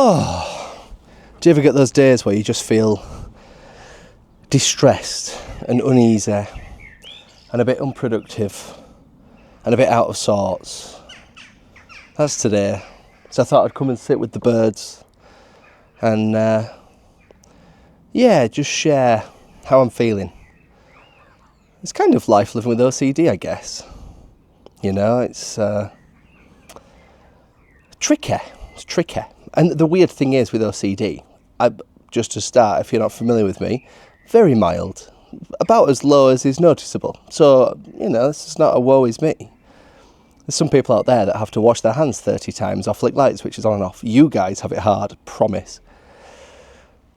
Oh, do you ever get those days where you just feel distressed and uneasy and a bit unproductive and a bit out of sorts? That's today. So I thought I'd come and sit with the birds and just share how I'm feeling. It's kind of life living with OCD, I guess. You know, it's tricky. It's tricky. And the weird thing is with OCD, just to start, if you're not familiar with me, very mild. About as low as is noticeable. So, you know, this is not a woe is me. There's some people out there that have to wash their hands 30 times or flick light switches on and off. You guys have it hard, promise.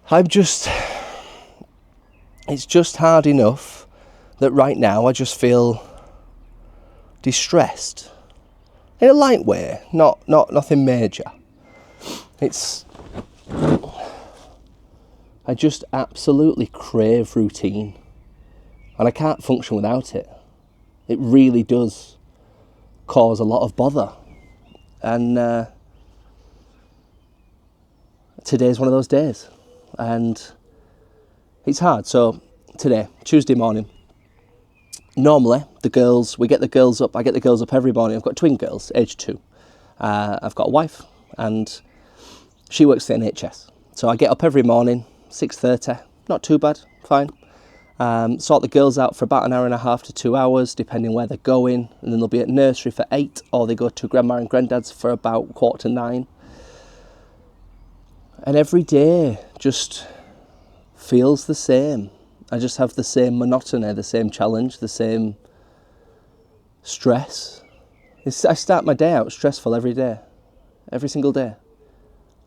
It's just hard enough that right now I just feel distressed. In a light way, nothing major. I just absolutely crave routine. And I can't function without it. It really does cause a lot of bother. And today's one of those days. And it's hard. So today, Tuesday morning, normally we get the girls up. I get the girls up every morning. I've got twin girls, age 2. I've got a wife and she works at NHS. So I get up every morning, 6:30, not too bad, fine. Sort the girls out for about an hour and a half to 2 hours, depending where they're going. And then they'll be at nursery for 8, or they go to grandma and granddad's for about 8:45. And every day just feels the same. I just have the same monotony, the same challenge, the same stress. I start my day out stressful every day, every single day.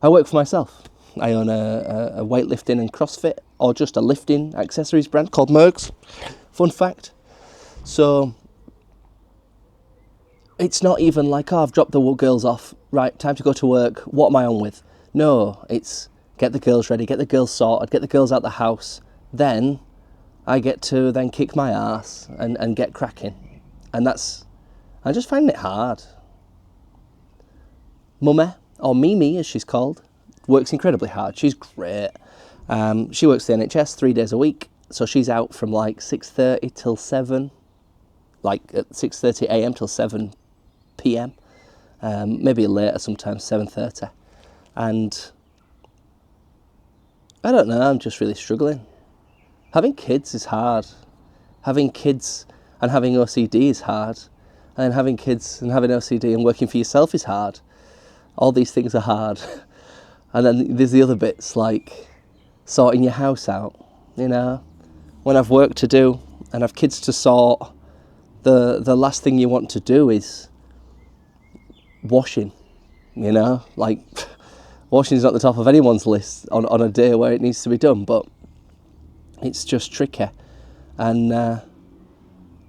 I work for myself. I own a weightlifting and CrossFit, or just a lifting accessories brand called Mergs. Fun fact. So it's not even like, I've dropped the girls off, right, time to go to work, what am I on with? No, it's get the girls ready, get the girls sorted, get the girls out the house. Then I get to then kick my ass and get cracking. And I just find it hard. Mummy, or Mimi as she's called, works incredibly hard. She's great. She works the NHS 3 days a week. So she's out from like 6:30 till 7, like at 6:30 a.m. till 7 p.m. Maybe later sometimes, 7:30. And I don't know, I'm just really struggling. Having kids is hard. Having kids and having OCD is hard. And having kids and having OCD and working for yourself is hard. All these things are hard. And then there's the other bits, like sorting your house out, you know. When I've work to do and I've kids to sort, the last thing you want to do is washing, you know. Like, washing is not the top of anyone's list on a day where it needs to be done, but it's just tricky. And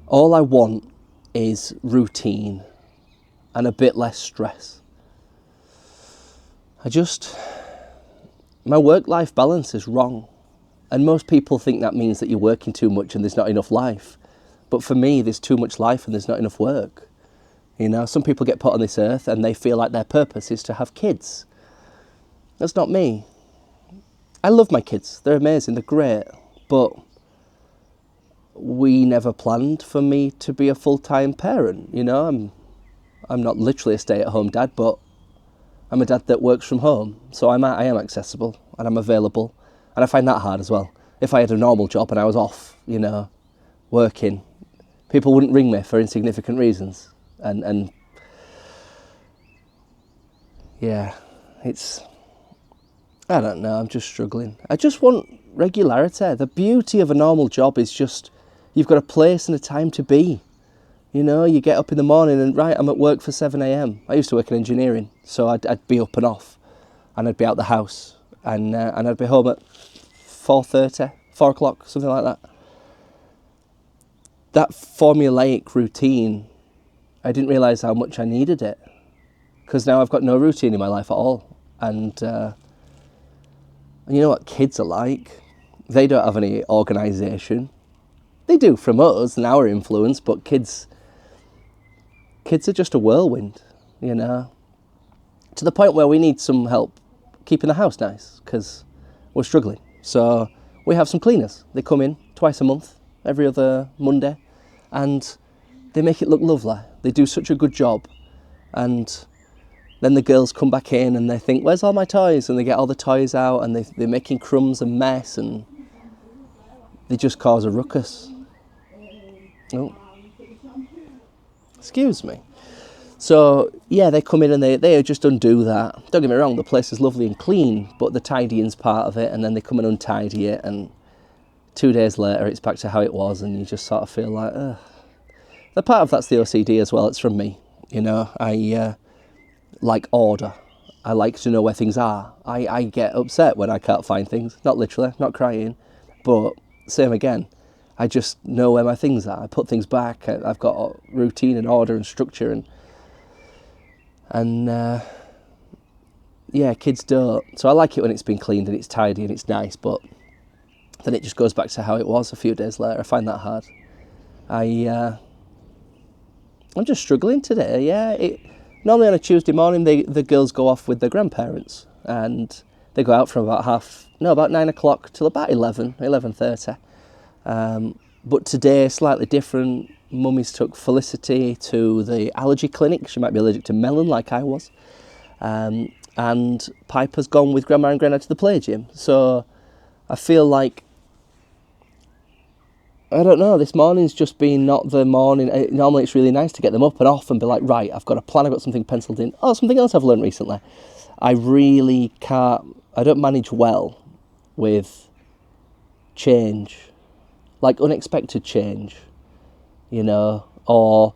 all I want is routine and a bit less stress. My work-life balance is wrong. And most people think that means that you're working too much and there's not enough life. But for me, there's too much life and there's not enough work. You know, some people get put on this earth and they feel like their purpose is to have kids. That's not me. I love my kids. They're amazing. They're great. But we never planned for me to be a full-time parent. You know, I'm not literally a stay-at-home dad, but I'm a dad that works from home. So I am accessible and I'm available. And I find that hard as well. If I had a normal job and I was off, you know, working, people wouldn't ring me for insignificant reasons. And yeah, I don't know, I'm just struggling. I just want regularity. The beauty of a normal job is just, you've got a place and a time to be. You know, you get up in the morning and, right, I'm at work for 7 a.m. I used to work in engineering, so I'd be up and off, and I'd be out the house, and I'd be home at 4:30, 4 o'clock, something like that. That formulaic routine, I didn't realise how much I needed it, because now I've got no routine in my life at all. And you know what kids are like? They don't have any organisation. They do from us and our influence, but kids are just a whirlwind, you know, to the point where we need some help keeping the house nice because we're struggling. So we have some cleaners. They come in twice a month, every other Monday, and they make it look lovely. They do such a good job. And then the girls come back in and they think, where's all my toys? And they get all the toys out and they're making crumbs and mess, and they just cause a ruckus. Oh, excuse me. So yeah, they come in and they just undo that. Don't get me wrong, the place is lovely and clean, but the tidying's part of it, and then they come and untidy it, and 2 days later it's back to how it was, and you just sort of feel like, ugh. The part of that's the OCD as well. It's from me, you know. I like order. I like to know where things are. I get upset when I can't find things. Not literally, not crying, but same again. I just know where my things are. I put things back. I've got routine and order and structure, and yeah, kids don't. So I like it when it's been cleaned and it's tidy and it's nice, but then it just goes back to how it was a few days later. I find that hard. I'm just struggling today, yeah. Normally on a Tuesday morning, the girls go off with their grandparents, and they go out from about 9 o'clock till about 11:30. But today, slightly different. Mummy's took Felicity to the allergy clinic. She might be allergic to melon like I was. And Piper's gone with Grandma and Grandad to the play gym. So I feel like, I don't know, this morning's just been not the morning. Normally it's really nice to get them up and off and be like, right, I've got a plan, I've got something penciled in. Oh, something else I've learned recently. I don't manage well with change, like unexpected change, you know, or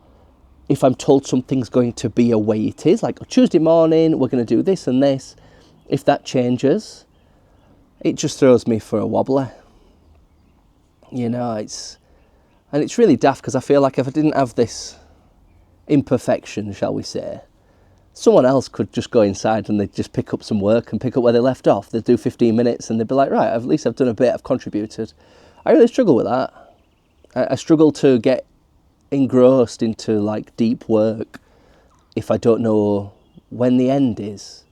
if I'm told something's going to be a way it is, like Tuesday morning, we're going to do this and this. If that changes, it just throws me for a wobbly. You know, it's really daft because I feel like if I didn't have this imperfection, shall we say, someone else could just go inside and they'd just pick up some work and pick up where they left off. They'd do 15 minutes and they'd be like, right, at least I've done a bit, I've contributed. I really struggle with that. I struggle to get engrossed into like deep work if I don't know when the end is.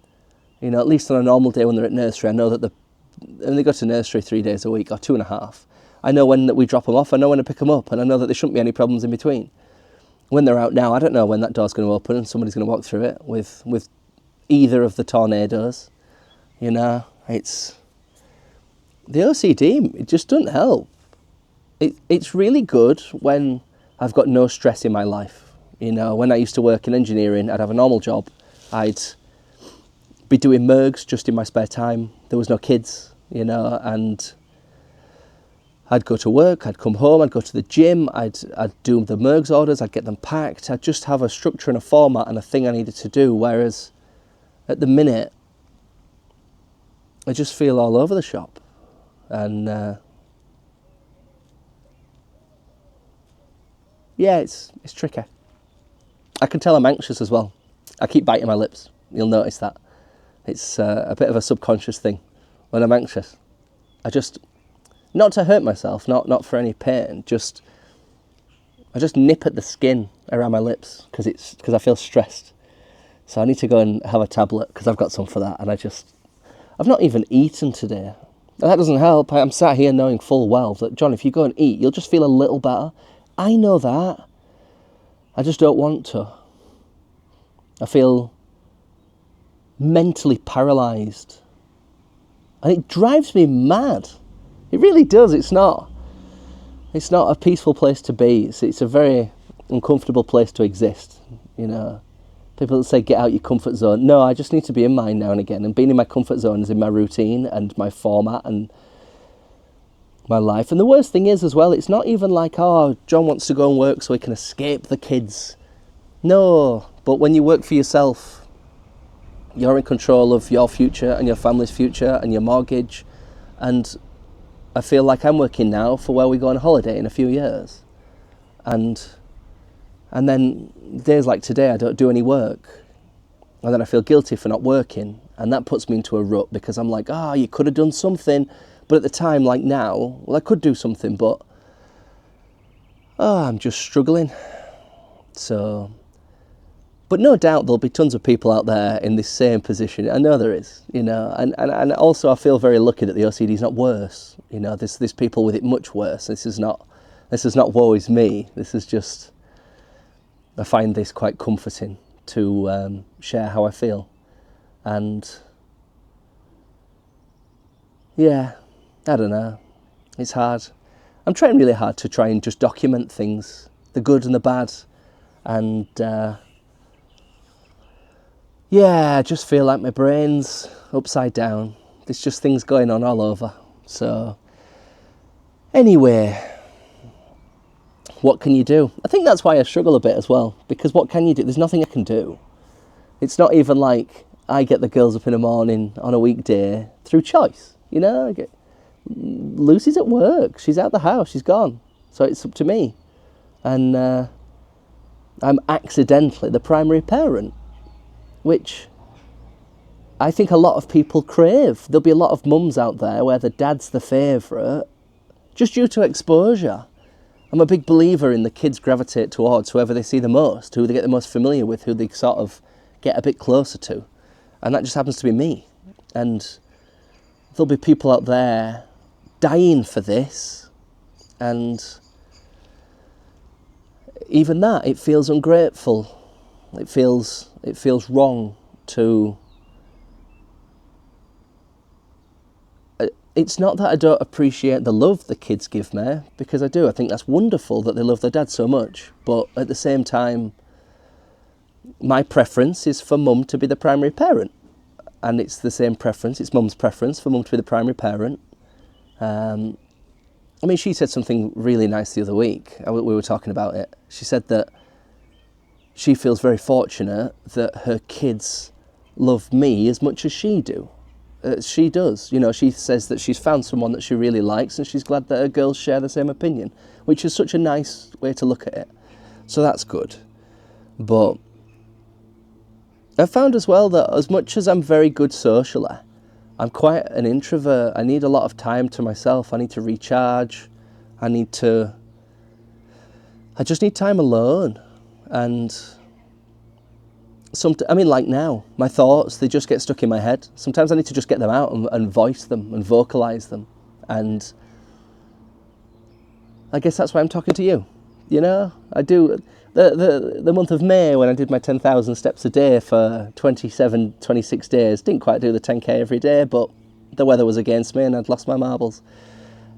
You know, at least on a normal day when they're at nursery, I know that when they go to nursery 3 days a week or 2.5, I know when that we drop them off, I know when to pick them up, and I know that there shouldn't be any problems in between. When they're out now, I don't know when that door's going to open and somebody's going to walk through it with either of the tornadoes. You know, it's the OCD, it just doesn't help. It's really good when I've got no stress in my life. You know, when I used to work in engineering, I'd have a normal job. I'd be doing mergs just in my spare time. There was no kids, you know, and I'd go to work, I'd come home, I'd go to the gym, I'd do the mergs orders, I'd get them packed. I'd just have a structure and a format and a thing I needed to do, whereas at the minute, I just feel all over the shop. And yeah, it's tricky. I can tell I'm anxious as well. I keep biting my lips. You'll notice that. It's a bit of a subconscious thing. When I'm anxious, I just, not to hurt myself, not for any pain, I just nip at the skin around my lips because I feel stressed. So I need to go and have a tablet because I've got some for that. And I've not even eaten today. That doesn't help. I'm sat here knowing full well that, John, if you go and eat, you'll just feel a little better. I know that. I just don't want to. I feel mentally paralysed. And it drives me mad. It really does. It's not a peaceful place to be. It's a very uncomfortable place to exist, you know. People that say, get out your comfort zone. No, I just need to be in mine now and again. And being in my comfort zone is in my routine and my format and my life. And the worst thing is as well, it's not even like, oh, John wants to go and work so he can escape the kids. No, but when you work for yourself, you're in control of your future and your family's future and your mortgage. And I feel like I'm working now for where we go on holiday in a few years. And then days like today, I don't do any work. And then I feel guilty for not working. And that puts me into a rut because I'm like, you could have done something. But at the time, like now, well, I could do something, but I'm just struggling. So But no doubt there'll be tons of people out there in this same position. I know there is, you know, and also I feel very lucky that the OCD is not worse. You know, there's people with it much worse. This is not woe is me. This is just, I find this quite comforting to share how I feel. And yeah, I don't know. It's hard. I'm trying really hard to try and just document things, the good and the bad, and yeah, I just feel like my brain's upside down. There's just things going on all over. So, anyway, what can you do? I think that's why I struggle a bit as well, because what can you do? There's nothing I can do. It's not even like I get the girls up in the morning on a weekday through choice, you know? Lucy's at work, she's out the house, she's gone. So it's up to me. And I'm accidentally the primary parent, which I think a lot of people crave. There'll be a lot of mums out there where the dad's the favourite, just due to exposure. I'm a big believer in the kids gravitate towards whoever they see the most, who they get the most familiar with, who they sort of get a bit closer to. And that just happens to be me. And there'll be people out there dying for this, and even that, it feels ungrateful. It feels wrong to... It's not that I don't appreciate the love the kids give me, because I do. I think that's wonderful that they love their dad so much. But at the same time, my preference is for mum to be the primary parent. And it's the same preference, it's mum's preference for mum to be the primary parent. I mean, she said something really nice the other week. We were talking about it. She said that she feels very fortunate that her kids love me as much as she does. You know, she says that she's found someone that she really likes, and she's glad that her girls share the same opinion, which is such a nice way to look at it. So that's good. But I found as well that as much as I'm very good socially, I'm quite an introvert. I need a lot of time to myself. I need to recharge. I just need time alone. And like now, my thoughts, they just get stuck in my head. Sometimes I need to just get them out and voice them and vocalise them. And I guess that's why I'm talking to you. You know, I do. The month of May, when I did my 10,000 steps a day for 26 days, didn't quite do the 10k every day, but the weather was against me and I'd lost my marbles.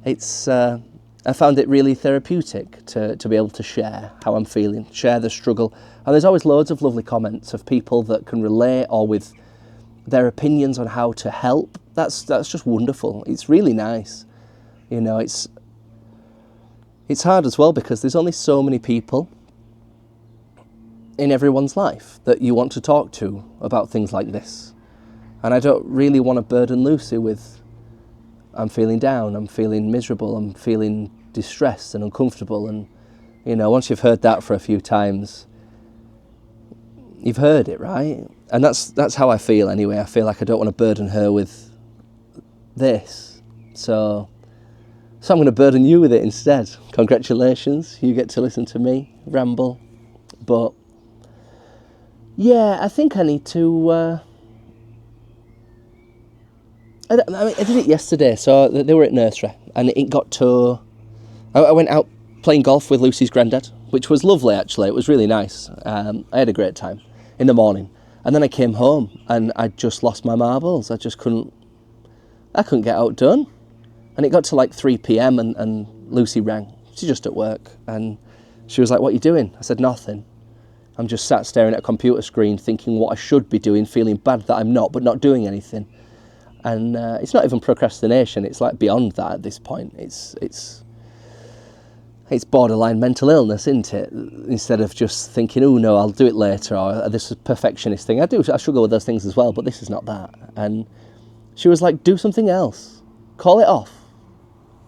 I found it really therapeutic to be able to share how I'm feeling, share the struggle. And there's always loads of lovely comments of people that can relate, or with their opinions on how to help. That's just wonderful. It's really nice. You know, it's hard as well, because there's only so many people in everyone's life that you want to talk to about things like this. And I don't really want to burden Lucy with, I'm feeling down, I'm feeling miserable, I'm feeling distressed and uncomfortable. And, you know, once you've heard that for a few times, you've heard it, right? And that's how I feel anyway. I feel like I don't want to burden her with this. So I'm going to burden you with it instead. Congratulations, you get to listen to me ramble. But yeah, I think I need to... I did it yesterday, so they were at nursery, and it got to... I went out playing golf with Lucy's granddad, which was lovely, actually. It was really nice. I had a great time in the morning. And then I came home, and I just lost my marbles. I couldn't get outdone. And it got to like 3 p.m, and Lucy rang. She's just at work, and she was like, "What are you doing?" I said, "Nothing. I'm just sat staring at a computer screen thinking what I should be doing, feeling bad that I'm not, but not doing anything." And it's not even procrastination, it's like beyond that at this point. It's borderline mental illness, isn't it? Instead of just thinking, "Oh no, I'll do it later," or this is perfectionist thing. I struggle with those things as well, but this is not that. And she was like, "Do something else. Call it off."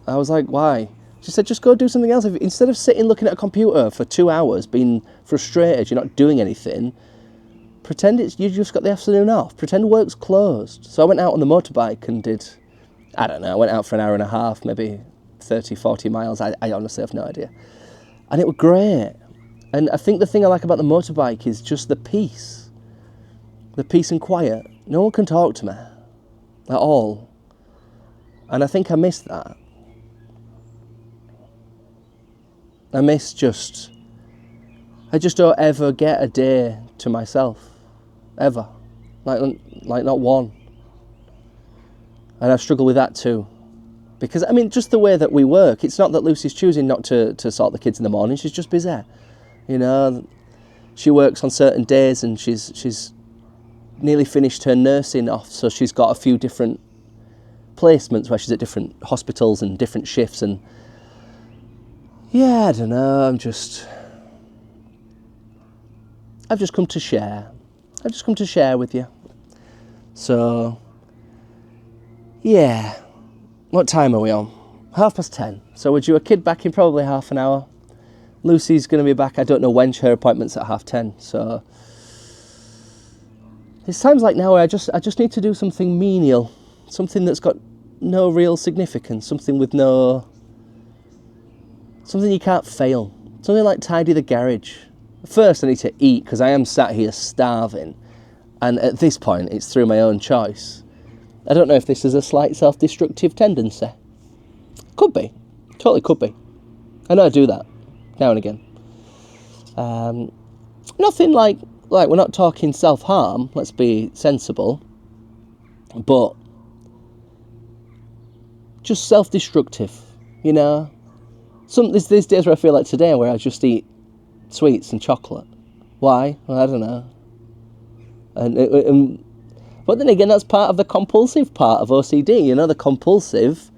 I was like, "Why?" She said, "Just go do something else. Instead of sitting looking at a computer for 2 hours, being frustrated, you're not doing anything, pretend you just got the afternoon off. Pretend work's closed." So I went out on the motorbike and did, I don't know, I went out for an hour and a half, maybe 30, 40 miles. I honestly have no idea. And it was great. And I think the thing I like about the motorbike is just the peace and quiet. No one can talk to me at all. And I think I miss that. I just don't ever get a day to myself. Ever. Like not one. And I struggle with that too. Because, I mean, just the way that we work, it's not that Lucy's choosing not to sort the kids in the morning, she's just busy. You know, she works on certain days and she's nearly finished her nursing off, so she's got a few different placements where she's at different hospitals and different shifts, and yeah, I don't know, I've just come to share. I've just come to share with you. So, yeah. What time are we on? 10:30. So we're due a kid back in probably half an hour. Lucy's going to be back, I don't know when, her appointment's at 10:30. So it's times like now where I just need to do something menial. Something that's got no real significance. Something you can't fail. Something like tidy the garage. First I need to eat, because I am sat here starving. And at this point it's through my own choice. I don't know if this is a slight self-destructive tendency. Could be. Totally could be. I know I do that now and again. Nothing like we're not talking self-harm, let's be sensible. But just self-destructive, you know. There's days where I feel like today where I just eat sweets and chocolate. Why? Well, I don't know. But then again, that's part of the compulsive part of OCD. You know, the compulsive,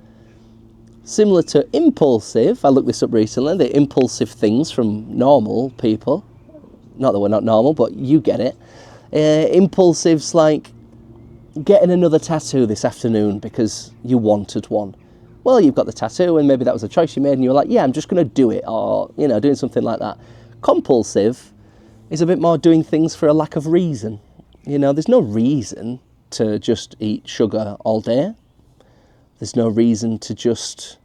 similar to impulsive. I looked this up recently. The impulsive things from normal people. Not that we're not normal, but you get it. Impulsive's like getting another tattoo this afternoon because you wanted one. Well, you've got the tattoo and maybe that was a choice you made and you were like, yeah, I'm just going to do it, or, you know, doing something like that. Compulsive is a bit more doing things for a lack of reason. You know, there's no reason to just eat sugar all day. There's no reason to just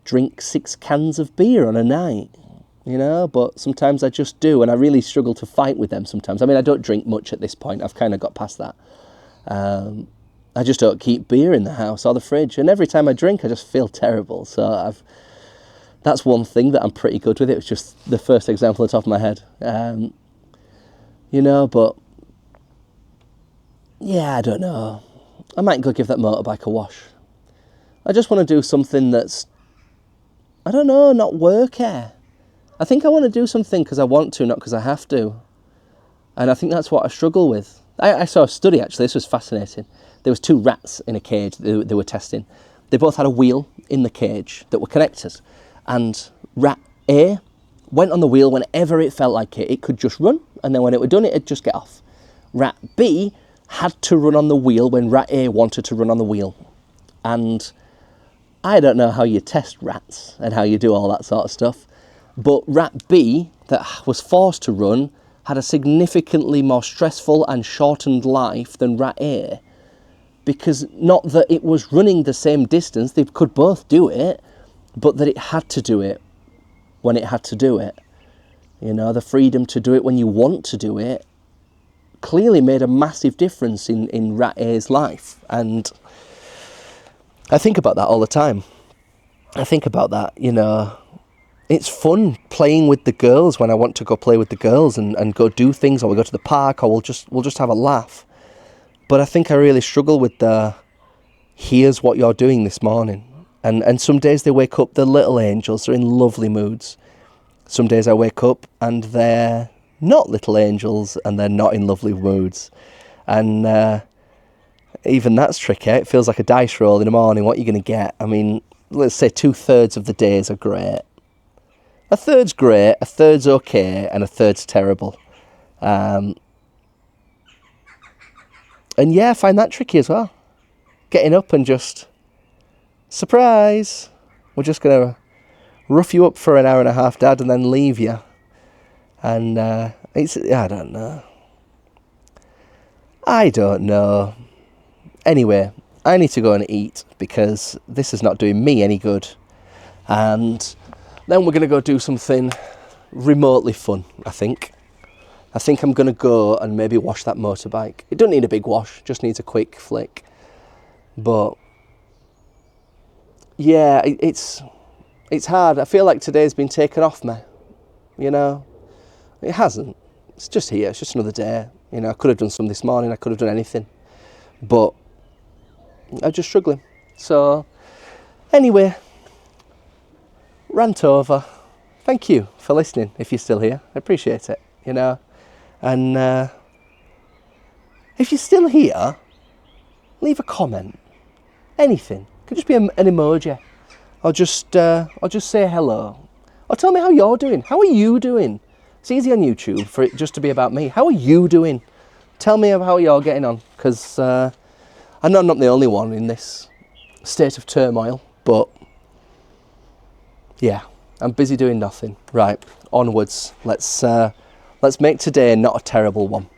drink 6 cans of beer on a night, you know, but sometimes I just do, and I really struggle to fight with them sometimes. I mean, I don't drink much at this point. I've kind of got past that. I just don't keep beer in the house or the fridge, and every time I drink, I just feel terrible. So that's one thing that I'm pretty good with. It was just the first example on the top of my head. You know, but yeah, I don't know. I might go give that motorbike a wash. I just want to do something that's, I don't know, not worky. I think I want to do something because I want to, not because I have to. And I think that's what I struggle with. I saw a study, actually. This was fascinating. There was 2 rats in a cage they were testing. They both had a wheel in the cage that were connected. And rat A went on the wheel whenever it felt like it. It could just run, and then when it were done, it'd just get off. Rat B had to run on the wheel when rat A wanted to run on the wheel. And I don't know how you test rats and how you do all that sort of stuff, but rat B, that was forced to run, had a significantly more stressful and shortened life than rat A, because not that it was running the same distance, they could both do it, but that it had to do it when it had to do it. You know, the freedom to do it when you want to do it clearly made a massive difference in rat A's life. And I think about that all the time. I think about that, you know. It's fun playing with the girls when I want to go play with the girls and go do things, or we go to the park, or we'll just have a laugh. But I think I really struggle with here's what you're doing this morning. And some days they wake up, they're little angels, they're in lovely moods. Some days I wake up and they're not little angels and they're not in lovely moods. And even that's tricky. It feels like a dice roll in the morning. What are you going to get? I mean, let's say 2/3 of the days are great. A third's great, a third's okay, and a third's terrible. And yeah, I find that tricky as well. Getting up and just, surprise, we're just going to rough you up for an hour and a half, Dad, and then leave you. And I don't know. Anyway, I need to go and eat because this is not doing me any good. And then we're going to go do something remotely fun, I think. I think I'm going to go and maybe wash that motorbike. It doesn't need a big wash, just needs a quick flick. But yeah, it's hard. I feel like today's been taken off me, you know. It hasn't. It's just here. It's just another day. You know, I could have done some this morning. I could have done anything. But I'm just struggling. So anyway, rant over. Thank you for listening, if you're still here. I appreciate it, you know. And if you're still here, leave a comment. Anything. It could just be an emoji. Or just say hello. Or tell me how you're doing. How are you doing? It's easy on YouTube for it just to be about me. How are you doing? Tell me how you're getting on. Because I know I'm not the only one in this state of turmoil. But yeah, I'm busy doing nothing. Right, onwards. Let's make today not a terrible one.